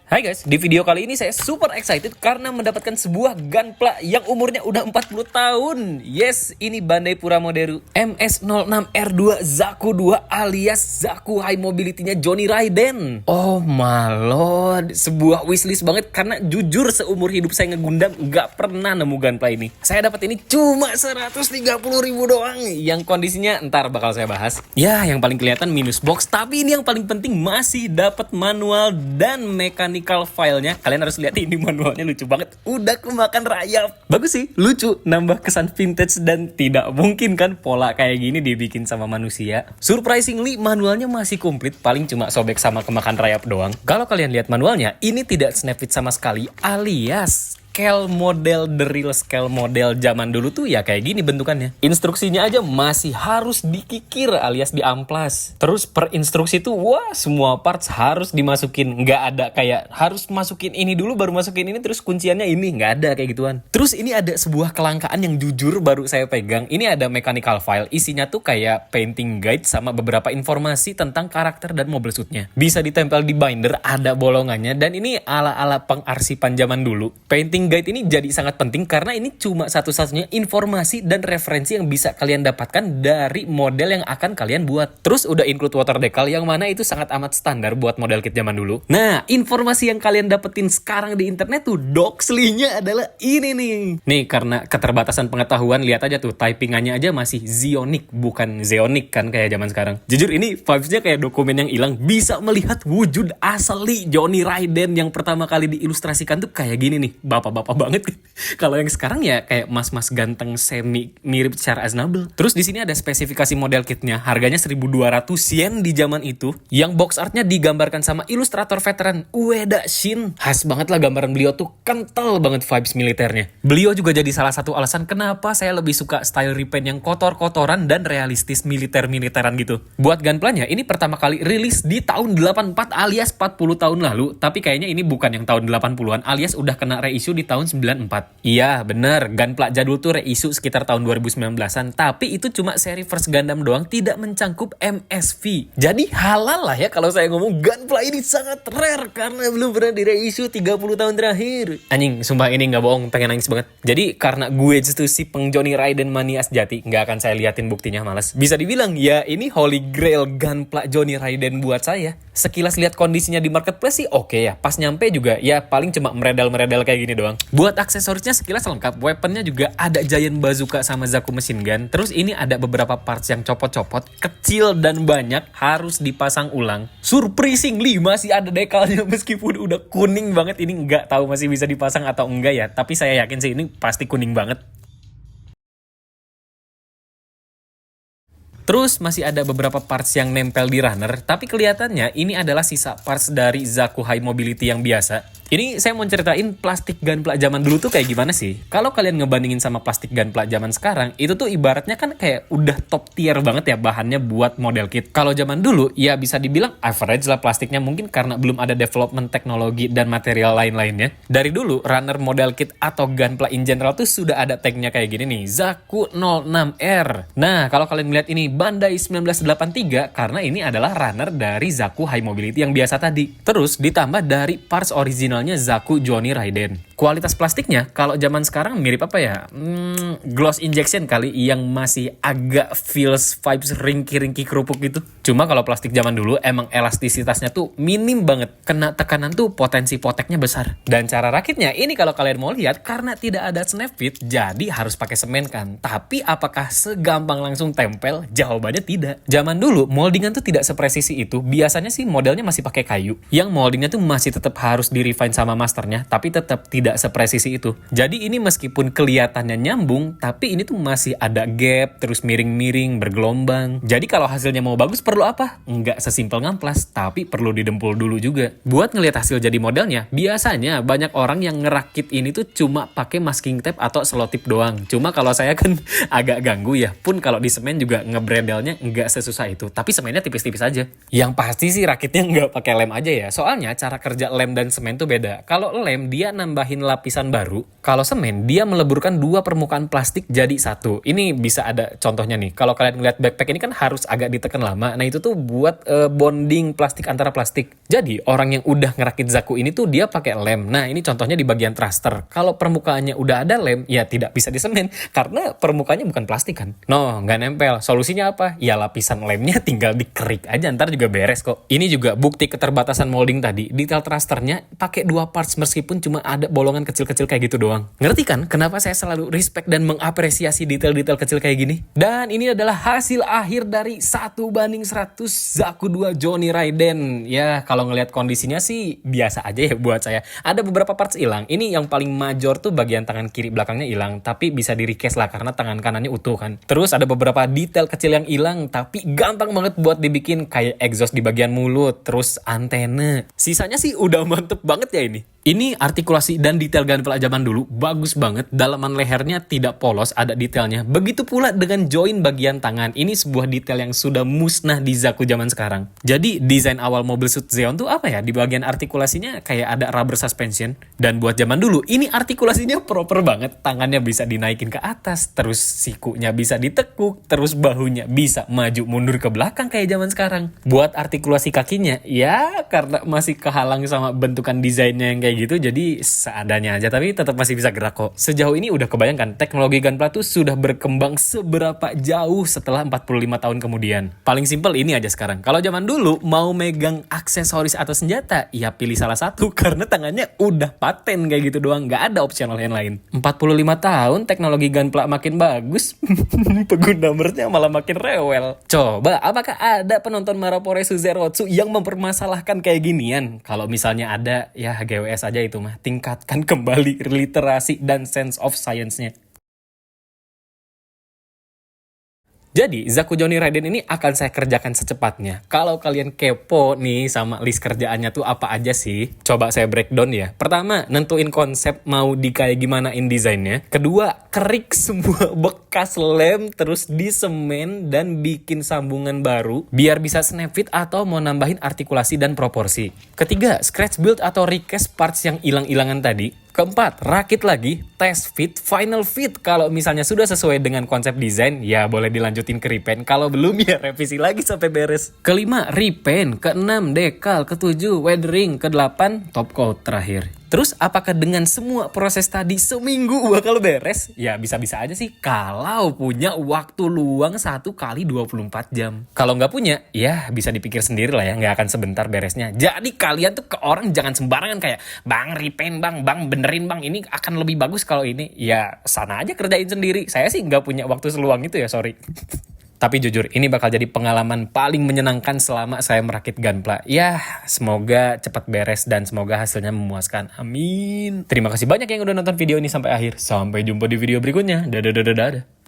Hai guys, di video kali ini saya super excited karena mendapatkan sebuah gunpla yang umurnya udah 40 tahun. Yes, ini Bandai Puramoderu MS06R2 Zaku 2 alias Zaku High Mobility-nya Johnny Raiden. Oh my lord, sebuah wishlist banget karena jujur seumur hidup saya ngegundam gak pernah nemu gunpla ini. Saya dapat ini cuma 130.000 doang, yang kondisinya ntar bakal saya bahas. Ya, yang paling kelihatan minus box, tapi ini yang paling penting masih dapat manual dan mechanical filenya. Kalian harus lihat ini manualnya, lucu banget. Udah kemakan rayap. Bagus sih, lucu, nambah kesan vintage dan tidak mungkin kan pola kayak gini dibikin sama manusia. Surprisingly manualnya masih komplit, paling cuma sobek sama kemakan rayap doang. Kalau kalian lihat manualnya, ini tidak snap-fit sama sekali alias scale model, the real scale model zaman dulu tuh ya kayak gini bentukannya. Instruksinya aja masih harus dikikir alias diamplas. Terus per instruksi tuh wah semua parts harus dimasukin. Nggak ada kayak harus masukin ini dulu baru masukin ini terus kunciannya ini. Nggak ada kayak gituan. Terus ini ada sebuah kelangkaan yang jujur baru saya pegang. Ini ada mechanical file. Isinya tuh kayak painting guide sama beberapa informasi tentang karakter dan mobile suitnya. Bisa ditempel di binder, ada bolongannya. Dan ini ala-ala pengarsipan zaman dulu. Painting guide ini jadi sangat penting karena ini cuma satu-satunya informasi dan referensi yang bisa kalian dapatkan dari model yang akan kalian buat. Terus udah include water decal yang mana itu sangat amat standar buat model kit zaman dulu. Nah, informasi yang kalian dapetin sekarang di internet tuh doxly-nya adalah ini nih. Nih, karena keterbatasan pengetahuan, lihat aja tuh typingannya aja masih Zionic bukan Zeonic kan kayak zaman sekarang. Jujur ini vibes-nya kayak dokumen yang hilang. Bisa melihat wujud asli Johnny Raiden yang pertama kali diilustrasikan tuh kayak gini nih. Bapak-bapak banget. Kalau yang sekarang ya kayak mas-mas ganteng semi mirip secara aznable. Terus di sini ada spesifikasi model kitnya. Harganya 1.200 yen di zaman itu. Yang box artnya digambarkan sama ilustrator veteran Ueda Shin. Khas banget lah gambaran beliau tuh, kental banget vibes militernya. Beliau juga jadi salah satu alasan kenapa saya lebih suka style repaint yang kotor-kotoran dan realistis militer-militeran gitu. Buat gunplanya ini pertama kali rilis di tahun 84 alias 40 tahun lalu. Tapi kayaknya ini bukan yang tahun 80-an alias udah kena reissue di tahun 94. Iya bener, gunpla jadul tuh reissue sekitar tahun 2019an. Tapi itu cuma seri first Gundam doang, tidak mencangkup MSV. Jadi halal lah ya kalau saya ngomong gunpla ini sangat rare karena belum pernah di reissue 30 tahun terakhir. Anjing, sumpah ini gak bohong, pengen nangis banget. Jadi karena gue itu si peng Johnny Raiden mania sejati, gak akan saya liatin buktinya, malas. Bisa dibilang ya ini holy grail gunpla Johnny Raiden buat saya. Sekilas lihat kondisinya di marketplace sih oke ya. Pas nyampe juga ya paling cuma meredal-meredal kayak gini doang. Buat aksesorisnya sekilas lengkap. Weaponnya juga ada giant bazooka sama Zaku machine gun. Terus ini ada beberapa parts yang copot-copot, kecil dan banyak, harus dipasang ulang. Surprisingly masih ada dekalnya meskipun udah kuning banget. Ini nggak tahu masih bisa dipasang atau enggak ya. Tapi saya yakin sih ini pasti kuning banget. Terus masih ada beberapa parts yang nempel di runner, tapi kelihatannya ini adalah sisa parts dari Zaku High Mobility yang biasa. Ini saya mau ceritain plastik gunpla zaman dulu tuh kayak gimana sih. Kalau kalian ngebandingin sama plastik gunpla zaman sekarang, itu tuh ibaratnya kan kayak udah top tier banget ya bahannya buat model kit. Kalau zaman dulu ya bisa dibilang average lah plastiknya, mungkin karena belum ada development teknologi dan material lain-lainnya. Dari dulu runner model kit atau gunpla in general tuh sudah ada tagnya kayak gini nih, Zaku 06R. Nah, kalau kalian melihat ini Bandai 1983 karena ini adalah runner dari Zaku High Mobility yang biasa tadi. Terus ditambah dari parts originalnya Zaku Johnny Raiden. Kualitas plastiknya kalau zaman sekarang mirip apa ya? Gloss injection kali yang masih agak feels vibes ringki-ringki kerupuk gitu. Cuma kalau plastik zaman dulu emang elastisitasnya tuh minim banget. Kena tekanan tuh potensi poteknya besar. Dan cara rakitnya ini kalau kalian mau lihat karena tidak ada snap fit jadi harus pakai semen kan. Tapi apakah segampang langsung tempel? Jawabannya tidak. Zaman dulu moldingan tuh tidak sepresisi itu. Biasanya sih modelnya masih pakai kayu. Yang moldingnya tuh masih tetap harus di refine sama masternya, tapi tetap tidak sepresisi itu. Jadi ini meskipun kelihatannya nyambung, tapi ini tuh masih ada gap, terus miring-miring, bergelombang. Jadi kalau hasilnya mau bagus perlu apa? Nggak sesimpel ngamplas, tapi perlu didempul dulu juga. Buat ngelihat hasil jadi modelnya, biasanya banyak orang yang ngerakit ini tuh cuma pakai masking tape atau selotip doang. Cuma kalau saya kan agak ganggu ya, pun kalau di semen juga ngebredelnya nggak sesusah itu. Tapi semennya tipis-tipis aja. Yang pasti sih rakitnya nggak pakai lem aja ya. Soalnya cara kerja lem dan semen tuh beda. Kalau lem dia nambahin nambahin lapisan baru. Kalau semen, dia meleburkan dua permukaan plastik jadi satu. Ini bisa ada contohnya nih. Kalau kalian ngeliat backpack ini kan harus agak ditekan lama. Nah itu tuh buat bonding plastik antara plastik. Jadi orang yang udah ngerakit Zaku ini tuh dia pakai lem. Nah ini contohnya di bagian thruster. Kalau permukaannya udah ada lem, ya tidak bisa disemen karena permukaannya bukan plastik kan. No, nggak nempel. Solusinya apa? Ya lapisan lemnya tinggal dikerik aja, ntar juga beres kok. Ini juga bukti keterbatasan molding tadi. Detail thrusternya pakai 2 parts meskipun cuma ada bolongan kecil-kecil kayak gitu doang. Ngerti kan kenapa saya selalu respect dan mengapresiasi detail-detail kecil kayak gini? Dan ini adalah hasil akhir dari 1:100 Zaku 2 Johnny Raiden. Ya kalau ngelihat kondisinya sih biasa aja ya buat saya. Ada beberapa parts hilang. Ini yang paling major tuh bagian tangan kiri belakangnya hilang, tapi bisa di recast lah karena tangan kanannya utuh kan. Terus ada beberapa detail kecil yang hilang, tapi gampang banget buat dibikin, kayak exhaust di bagian mulut, terus antena. Sisanya sih udah mantep banget ya ini. Ini artikulasi dan detail gunpla zaman dulu bagus banget. Dalaman lehernya tidak polos, ada detailnya. Begitu pula dengan join bagian tangan. Ini sebuah detail yang sudah musnah di Zaku zaman sekarang. Jadi desain awal mobil Suit Zeon tuh apa ya? Di bagian artikulasinya kayak ada rubber suspension. Dan buat zaman dulu ini artikulasinya proper banget. Tangannya bisa dinaikin ke atas, terus sikunya bisa ditekuk, terus bahunya bisa maju mundur ke belakang kayak zaman sekarang. Buat artikulasi kakinya, ya karena masih kehalang sama bentukan desainnya yang kayak gitu, jadi seadanya aja, tapi tetap masih bisa gerak kok. Sejauh ini udah kebayangkan teknologi gunpla tuh sudah berkembang seberapa jauh setelah 45 tahun kemudian. Paling simpel ini aja sekarang. Kalau zaman dulu mau megang aksesoris atau senjata, ya pilih salah satu karena tangannya udah paten kayak gitu doang, nggak ada opsional yang lain. 45 tahun teknologi gunpla makin bagus, pengguna merchnya malah makin rewel. Coba, apakah ada penonton Marapore Suzeroutsu yang mempermasalahkan kayak ginian? Kalau misalnya ada, ya GWS aja itu mah. Tingkatkan kembali literasi dan sense of science-nya. Jadi, Zaku Johnny Raiden ini akan saya kerjakan secepatnya. Kalau kalian kepo nih sama list kerjaannya tuh apa aja sih? Coba saya breakdown ya. Pertama, nentuin konsep mau di kayak gimanain desainnya. Kedua, kerik semua bekas lem terus disemen dan bikin sambungan baru biar bisa snap fit atau mau nambahin artikulasi dan proporsi. Ketiga, scratch build atau recast parts yang hilang-hilangan tadi. Keempat, rakit lagi, test fit, final fit. Kalau misalnya sudah sesuai dengan konsep desain, ya boleh dilanjutin ke repaint. Kalau belum, ya revisi lagi sampai beres. Kelima, repaint. Keenam, dekal. Ketujuh, weathering. Kedelapan, top coat terakhir. Terus apakah dengan semua proses tadi seminggu bakal beres? Ya bisa-bisa aja sih kalau punya waktu luang 1 kali 24 jam. Kalau nggak punya, ya bisa dipikir sendiri lah ya, nggak akan sebentar beresnya. Jadi kalian tuh ke orang jangan sembarangan kayak, "Bang, repaint bang, benerin bang, ini akan lebih bagus kalau ini." Ya sana aja kerjain sendiri. Saya sih nggak punya waktu seluang itu ya, sorry. Tapi jujur, ini bakal jadi pengalaman paling menyenangkan selama saya merakit gunpla. Ya, semoga cepat beres dan semoga hasilnya memuaskan. Amin. Terima kasih banyak yang udah nonton video ini sampai akhir. Sampai jumpa di video berikutnya. Dadah.